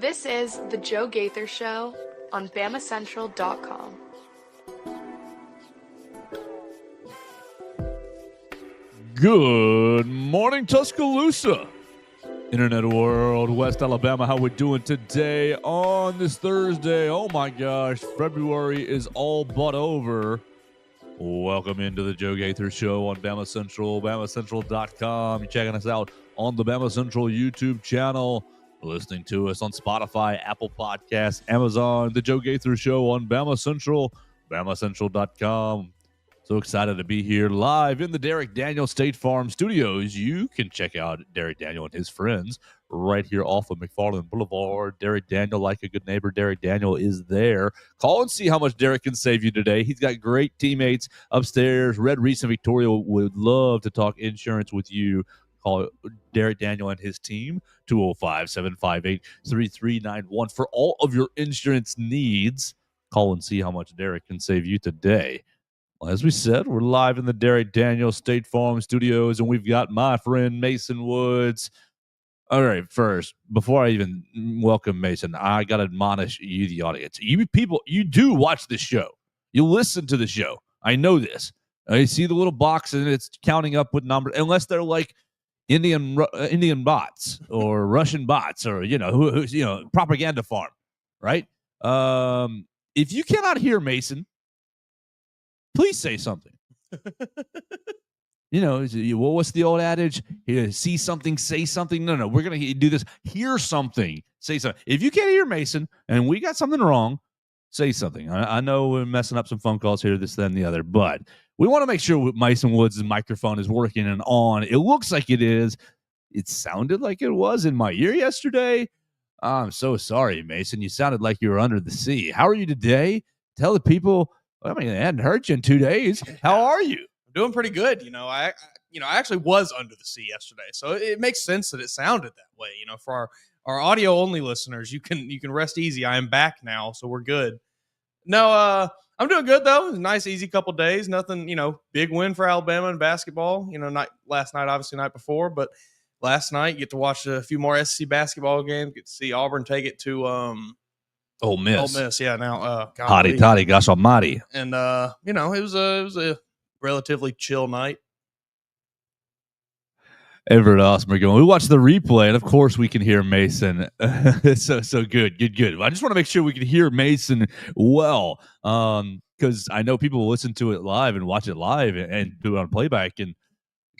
This is The Joe Gaither Show on BamaCentral.com. Good morning, Tuscaloosa. Internet world, West Alabama, how we doing today on this Thursday? Oh my gosh, February is all but over. Welcome into the Joe Gaither Show on Bama Central, BamaCentral.com. You're checking us out on the Bama Central YouTube channel, listening to us on Spotify, Apple Podcasts, Amazon, the Joe Gaither Show on Bama Central, BamaCentral.com. So excited to be here live in the Derek Daniel State Farm Studios. You can check out Derek Daniel and his friends right here off of McFarland Boulevard. Derek Daniel, like a good neighbor, Derek Daniel is there. Call and see how much Derek can save you today. He's got great teammates upstairs. Red Reese and Victoria would love to talk insurance with you. Call Derek Daniel and his team, 205-758-3391 for all of your insurance needs. Call and see how much Derek can save you today. Well, as we said, we're live in the Derek Daniel State Farm Studios, and we've got my friend Mason Woods. All right, first, before I even welcome Mason, I got to admonish you, the audience. You people, you do watch this show. You listen to the show. I know this. I see the little box, and it's counting up with numbers, unless they're like Indian bots or Russian bots or, who's propaganda farm, right? If you cannot hear Mason, please say something. What's the old adage? See something, say something. No, we're going to do this. Hear something, say something. If you can't hear Mason and we got something wrong, say something. I know we're messing up some phone calls here, this, that, and the other, but we want to make sure Mason Woods' microphone is working and on. It looks like it is. It sounded like it was in my ear yesterday. I'm so sorry, Mason. You sounded like you were under the sea. How are you today? Tell the people. I mean, it hadn't hurt you in 2 days. How are you? I'm doing pretty good. I actually was under the sea yesterday, so it makes sense that it sounded that way. For our audio only listeners, you can rest easy. I am back now, so we're good. No, I'm doing good though. Nice, easy couple days. Nothing, big win for Alabama in basketball. Not last night, obviously night before, but last night you get to watch a few more SEC basketball games. Get to see Auburn take it to Ole Miss, yeah. Now, Hotty toddy, gosh almighty. And it was a relatively chill night. Everett Osmer going. We watched the replay, and of course we can hear Mason. so good. I just want to make sure we can hear Mason well, because I know people will listen to it live and watch it live and do it on playback. And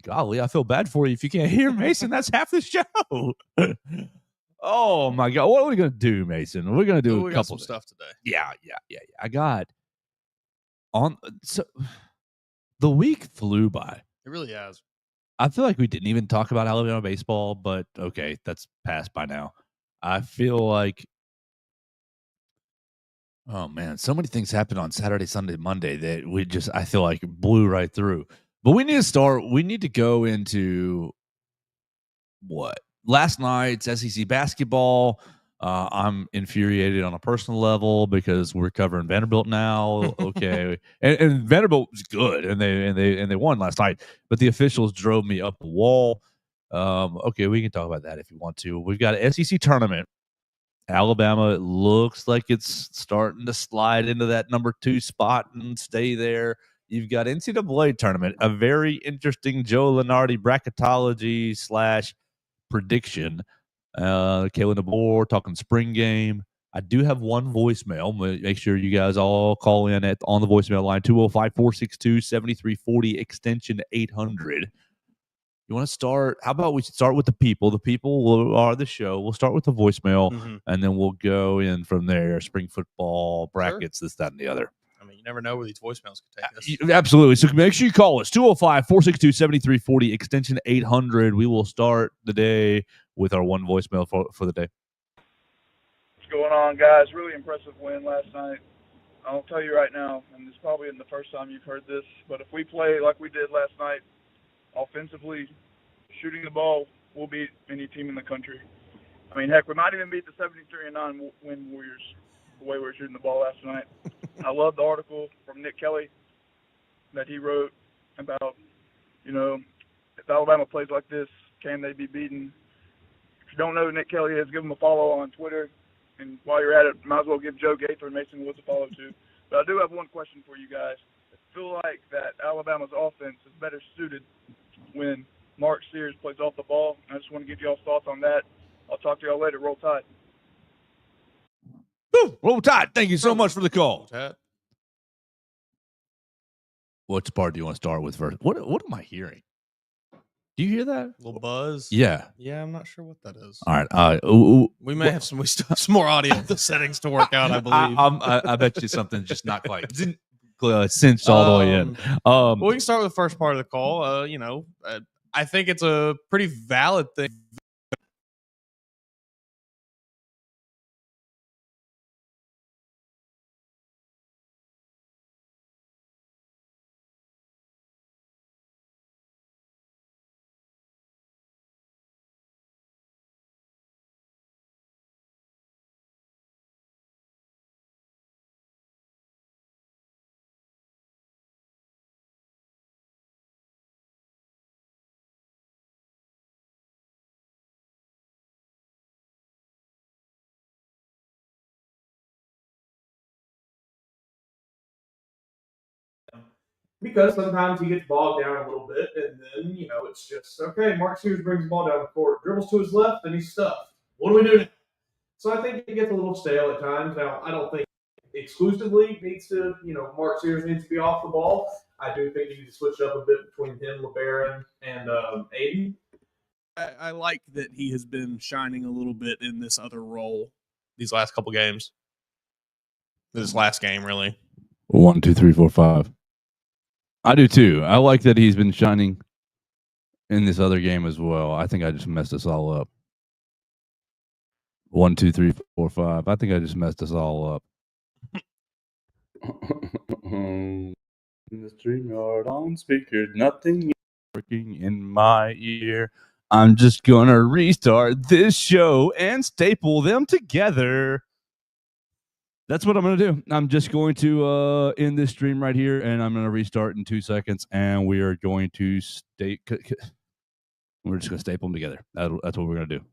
golly, I feel bad for you if you can't hear Mason. That's half the show. Oh my God! What are we gonna do, Mason? We're gonna do a couple stuff today. Yeah. I got on. So the week flew by. It really has. I feel like we didn't even talk about Alabama baseball, but okay, that's passed by now. I feel like, oh man, so many things happened on Saturday, Sunday, Monday that I feel like blew right through. But we need to start. We need to go into what? Last night's SEC basketball. I'm infuriated on a personal level because we're covering Vanderbilt now. Okay, and Vanderbilt was good, and they won last night. But the officials drove me up the wall. Okay, we can talk about that if you want to. We've got an SEC tournament. Alabama, it looks like it's starting to slide into that number 2 spot and stay there. You've got NCAA tournament, a very interesting Joe Lunardi bracketology / prediction. Kayla DeBoer talking spring game. I do have one voicemail. Make sure you guys all call in on the voicemail line, 205-462-7340, extension 800. You want to start? How about we start with the people? The people are the show. We'll start with the voicemail, and then we'll go in from there. Spring football, brackets, this, that, and the other. I mean, you never know where these voicemails could take us. Absolutely. So make sure you call us, 205-462-7340, extension 800. We will start the day with our one voicemail for the day. What's going on, guys? Really impressive win last night. I'll tell you right now, and this probably isn't the first time you've heard this, but if we play like we did last night, offensively, shooting the ball, we'll beat any team in the country. I mean, heck, we might even beat the 73-9 win Warriors the way we were shooting the ball last night. I love the article from Nick Kelly that he wrote about, if Alabama plays like this, can they be beaten? If you don't know who Nick Kelly is, give him a follow on Twitter. And while you're at it, might as well give Joe Gaither and Mason Woods a follow too. But I do have one question for you guys. I feel like that Alabama's offense is better suited when Mark Sears plays off the ball. I just want to get y'all's thoughts on that. I'll talk to y'all later. Roll Tide. Woo, Roll Tide. Thank you so much for the call. Which part do you want to start with first? What am I hearing? Do you hear that? Little buzz. Yeah. Yeah, I'm not sure what that is. All right. We may have some more audio settings to work out, I believe. I bet you something just not quite cinched all the way in. Well, we can start with the first part of the call. I think it's a pretty valid thing. Because sometimes he gets bogged down a little bit, and then, it's just, okay, Mark Sears brings the ball down the court, dribbles to his left, and he's stuffed. What do we do now? So I think it gets a little stale at times. Now, I don't think exclusively needs to, Mark Sears needs to be off the ball. I do think you need to switch up a bit between him, LeBaron, and Aiden. I like that he has been shining a little bit in this other role these last couple games. This last game, really. 1, 2, 3, 4, 5. I do too. I like that he's been shining in this other game as well. I think I just messed us all up. 1, 2, 3, 4, 5. I think I just messed us all up. In the StreamYard on speaker, nothing working in my ear. I'm just gonna restart this show and staple them together. That's what I'm going to do. I'm just going to end this stream right here, and I'm going to restart in 2 seconds, and we are going to we're just going to staple them together. That's what we're going to do.